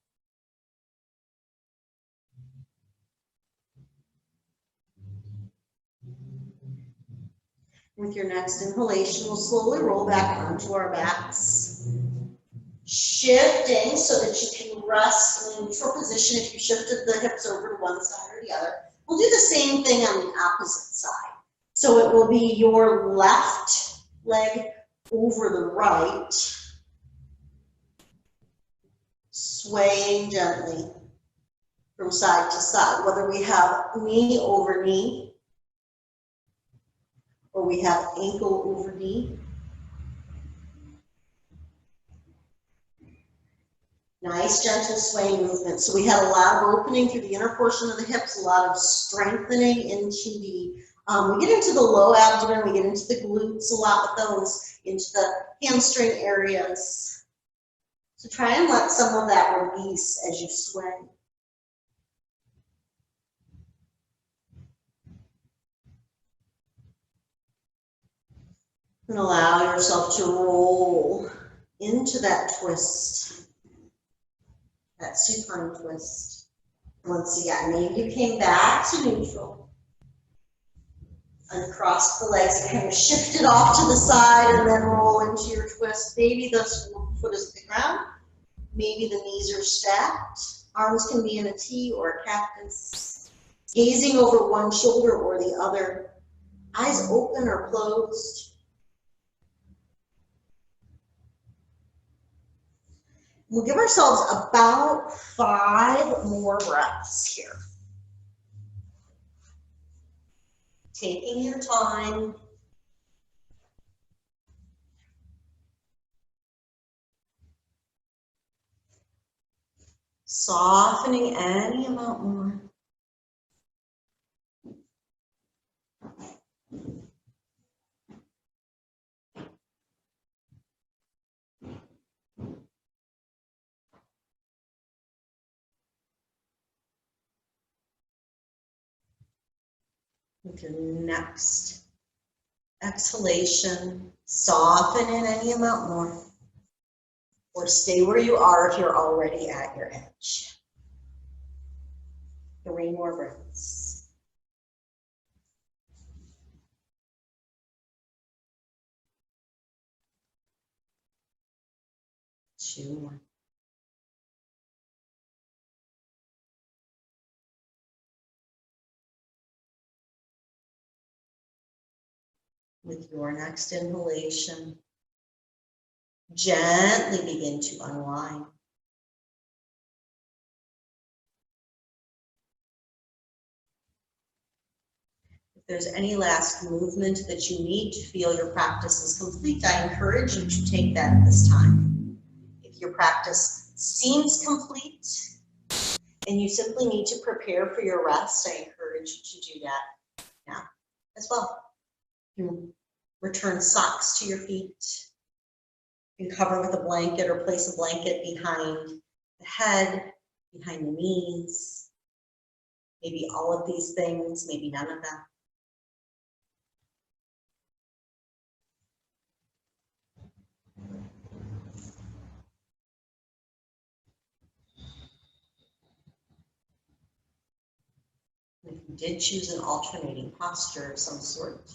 [SPEAKER 1] With your next inhalation, we'll slowly roll back onto our backs. Shifting so that you can rest in a neutral position if you shifted the hips over to one side or the other. We'll do the same thing on the opposite side. So it will be your left leg over the right, swaying gently from side to side, whether we have knee over knee, or we have ankle over knee. Nice gentle swaying movement. So we had a lot of opening through the inner portion of the hips, a lot of strengthening into the, we get into the low abdomen, we get into the glutes a lot with those, into the hamstring areas. So try and let some of that release as you sway. And allow yourself to roll into that twist, that supine twist. Once again, maybe you came back to neutral. Uncross the legs and kind of shift it off to the side and then roll into your twist. Maybe the foot is at the ground. Maybe the knees are stacked. Arms can be in a T or a cactus. Gazing over one shoulder or the other. Eyes open or closed. We'll give ourselves about 5 more breaths here. Taking your time. Softening any amount more. With your next exhalation, soften in any amount more, or stay where you are if you're already at your edge. 3 more breaths. 2 more. With your next inhalation, gently begin to unwind. If there's any last movement that you need to feel your practice is complete, I encourage you to take that at this time. If your practice seems complete and you simply need to prepare for your rest, I encourage you to do that now as well. You return socks to your feet. You can cover with a blanket or place a blanket behind the head, behind the knees. Maybe all of these things, maybe none of them. If you did choose an alternating posture of some sort,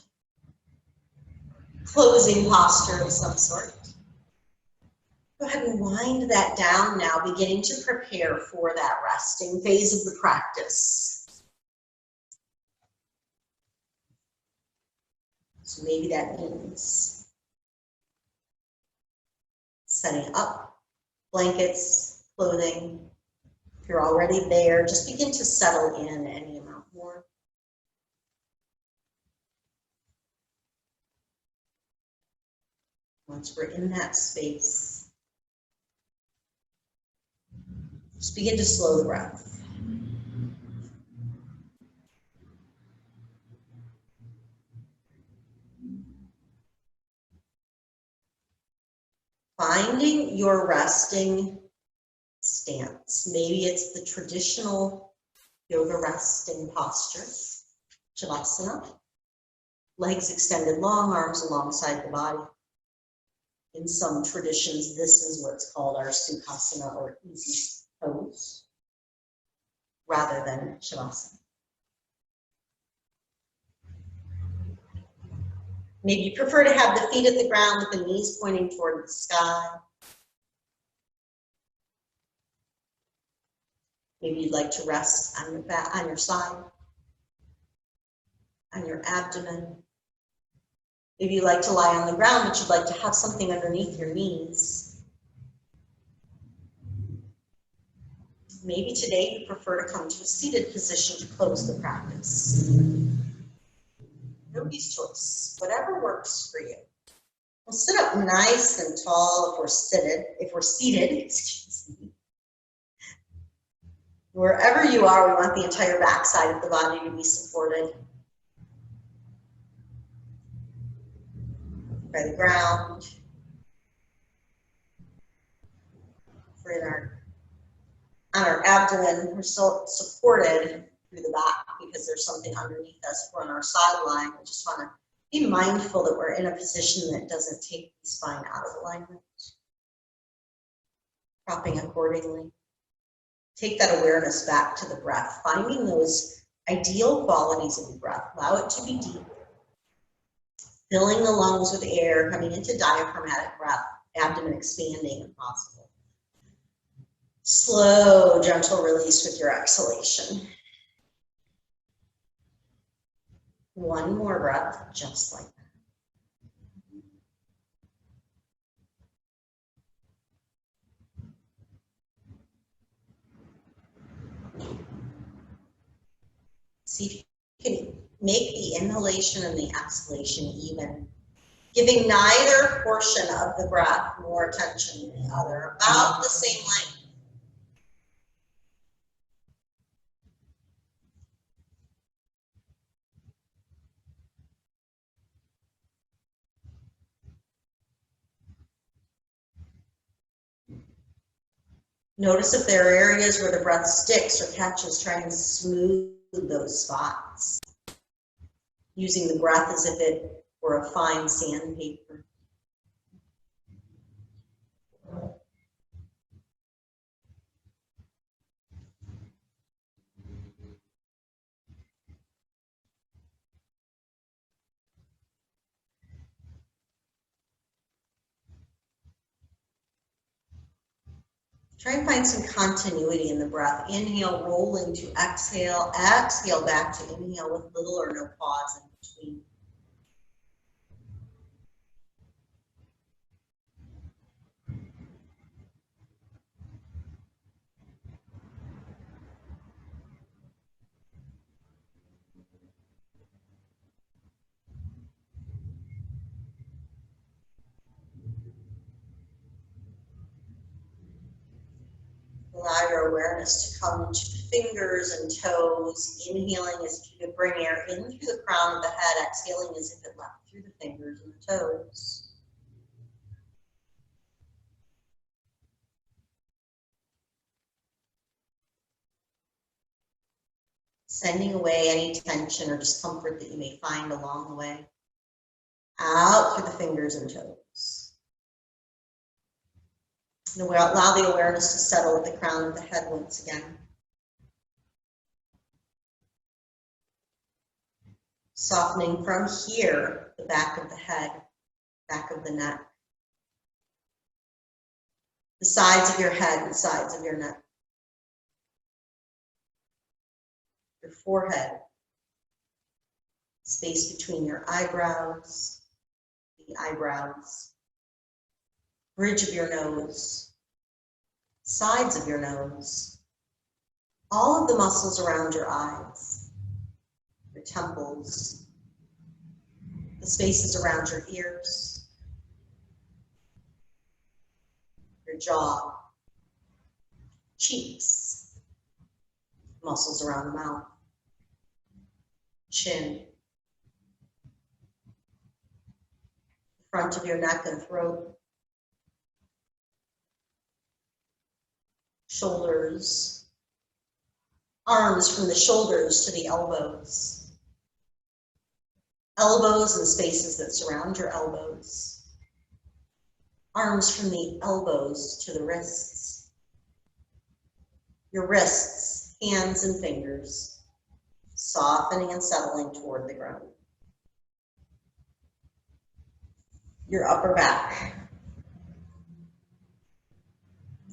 [SPEAKER 1] closing posture of some sort, go ahead and wind that down now, beginning to prepare for that resting phase of the practice. So maybe that means setting up blankets, clothing. If you're already there, just begin to settle in any amount more. Once we're in that space, just begin to slow the breath. Finding your resting stance. Maybe it's the traditional yoga resting posture, Shavasana. Legs extended long, arms alongside the body. In some traditions, this is what's called our Sukhasana or easy pose, rather than Shavasana. Maybe you prefer to have the feet at the ground with the knees pointing toward the sky. Maybe you'd like to rest on your back, on your side, on your abdomen. Maybe you like to lie on the ground, but you'd like to have something underneath your knees. Maybe today you prefer to come to a seated position to close the practice. Nobody's choice, whatever works for you. We'll sit up nice and tall if we're seated, excuse me. Wherever you are, we want the entire back side of the body to be supported by the ground. If we're on our abdomen, we're still supported through the back because there's something underneath us. If we're on our sideline, we just want to be mindful that we're in a position that doesn't take the spine out of alignment. Propping accordingly. Take that awareness back to the breath, finding those ideal qualities of the breath. Allow it to be deep. Filling the lungs with air, coming into diaphragmatic breath, abdomen expanding if possible. Slow, gentle release with your exhalation. One more breath, just like that. See if you can make the inhalation and the exhalation even, giving neither portion of the breath more attention than the other, about the same length. Notice if there are areas where the breath sticks or catches, try and smooth those spots, using the breath as if it were a fine sandpaper. Try and find some continuity in the breath. Inhale, rolling to exhale. Exhale back to inhale with little or no pause in between. Allow your awareness to come to fingers and toes. Inhaling as if you could bring air in through the crown of the head. Exhaling as if it left through the fingers and the toes. Sending away any tension or discomfort that you may find along the way. Out through the fingers and toes. And allow the awareness to settle at the crown of the head once again. Softening from here, the back of the head, back of the neck. The sides of your head and sides of your neck. Your forehead. Space between your eyebrows, the eyebrows. Bridge of your nose, sides of your nose, all of the muscles around your eyes, your temples, the spaces around your ears, your jaw, cheeks, muscles around the mouth, chin, the front of your neck and throat, shoulders, arms from the shoulders to the elbows, elbows and spaces that surround your elbows, arms from the elbows to the wrists, your wrists, hands and fingers, softening and settling toward the ground, your upper back,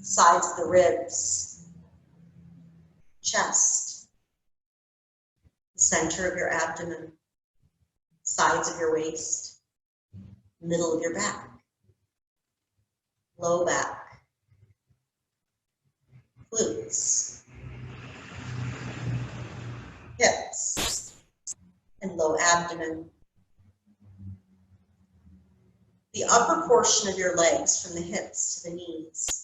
[SPEAKER 1] sides of the ribs, chest, the center of your abdomen, sides of your waist, middle of your back, low back, glutes, hips, and low abdomen. The upper portion of your legs from the hips to the knees.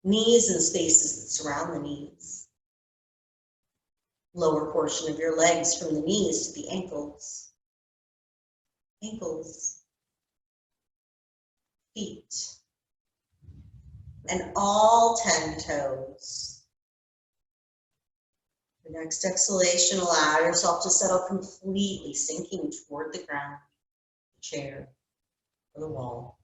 [SPEAKER 1] Knees and spaces that surround the knees. Lower portion of your legs from the knees to the ankles. Ankles. Feet. And all 10 toes. The next exhalation, allow yourself to settle completely, sinking toward the ground, the chair, or the wall.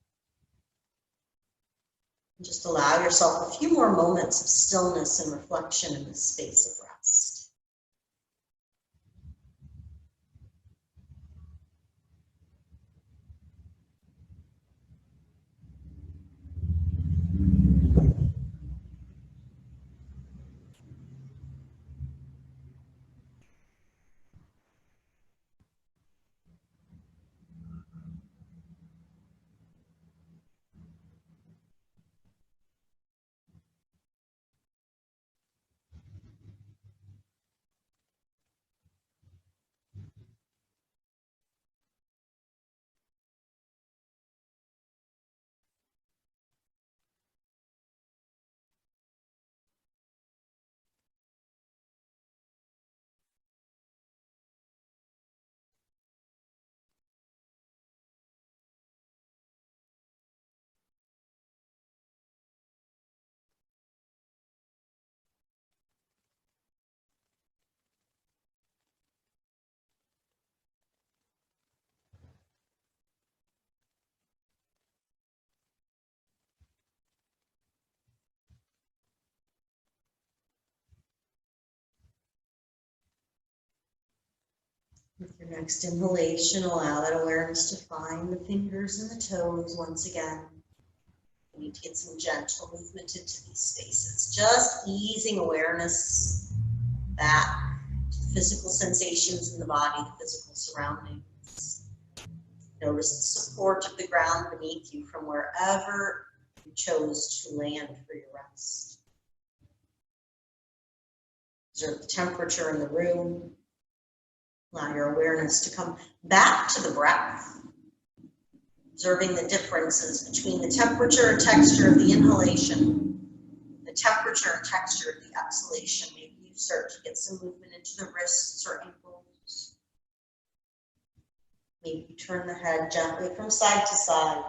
[SPEAKER 1] Just allow yourself a few more moments of stillness and reflection in this space of rest. With your next inhalation, allow that awareness to find the fingers and the toes once again. You need to get some gentle movement into these spaces, just easing awareness back to the physical sensations in the body, the physical surroundings. Notice the support of the ground beneath you from wherever you chose to land for your rest. Observe the temperature in the room. Allow your awareness to come back to the breath, observing the differences between the temperature and texture of the inhalation, the temperature and texture of the exhalation. Maybe you start to get some movement into the wrists or ankles. Maybe you turn the head gently from side to side.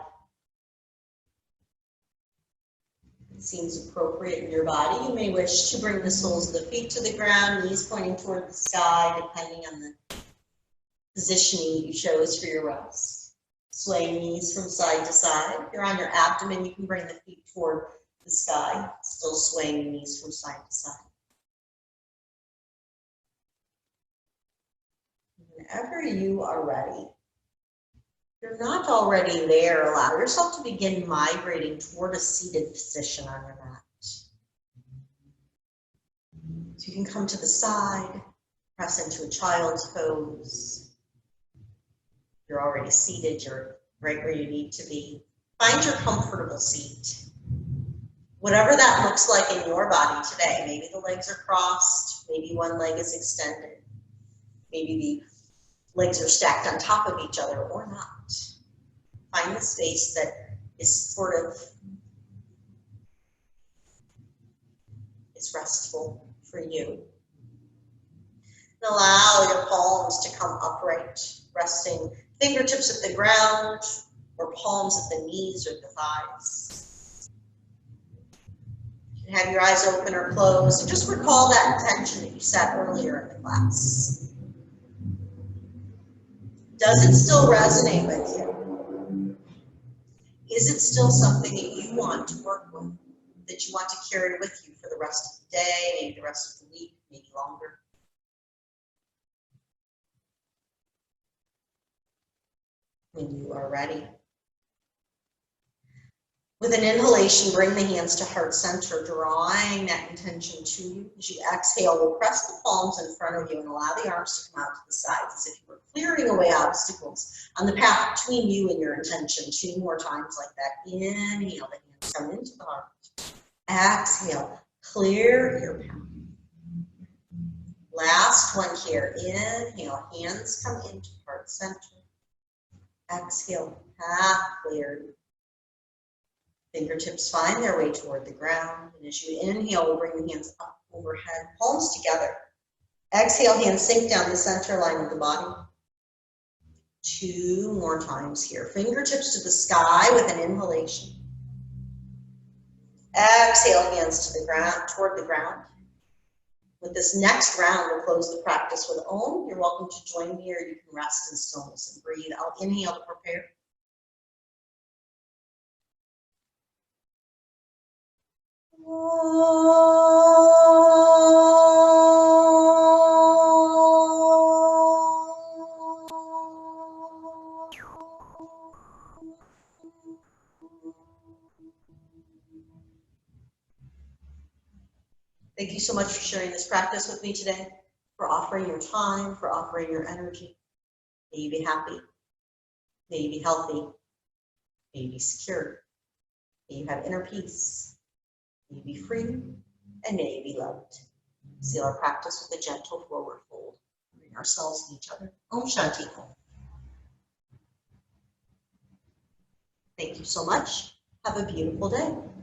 [SPEAKER 1] It seems appropriate in your body. You may wish to bring the soles of the feet to the ground, knees pointing toward the sky, depending on the positioning you chose for your rest. Swaying knees from side to side. If you're on your abdomen, you can bring the feet toward the sky, still swaying knees from side to side. Whenever you are ready, if you're not already there, allow yourself to begin migrating toward a seated position on your mat. So you can come to the side, press into a child's pose. If you're already seated, you're right where you need to be. Find your comfortable seat. Whatever that looks like in your body today. Maybe the legs are crossed, maybe one leg is extended, maybe the legs are stacked on top of each other or not. Find the space that is sort of restful for you. And allow your palms to come upright, resting fingertips at the ground or palms at the knees or the thighs. You can have your eyes open or closed. And just recall that intention that you set earlier in the class. Does it still resonate with you? Is it still something that you want to work with, that you want to carry with you for the rest of the day, maybe the rest of the week, maybe longer? When you are ready. With an inhalation, bring the hands to heart center, drawing that intention to you. As you exhale, we'll press the palms in front of you and allow the arms to come out to the sides as if you were clearing away obstacles on the path between you and your intention. 2 more times like that. Inhale, the hands come into the heart. Exhale, clear your path. Last one here. Inhale, hands come into heart center. Exhale, path cleared. Fingertips find their way toward the ground. And as you inhale, we'll bring the hands up overhead, palms together. Exhale, hands sink down the center line of the body. 2 more times here. Fingertips to the sky with an inhalation. Exhale, hands to the ground, toward the ground. With this next round, we'll close the practice with Om. You're welcome to join me, or you can rest in stillness and breathe. I'll inhale to prepare. Thank you so much for sharing this practice with me today, for offering your time, for offering your energy. May you be happy. May you be healthy. May you be secure. May you have inner peace. May you be free, and may you be loved. Seal our practice with a gentle forward fold. Bring ourselves and each other. Om Shanti. Thank you so much. Have a beautiful day.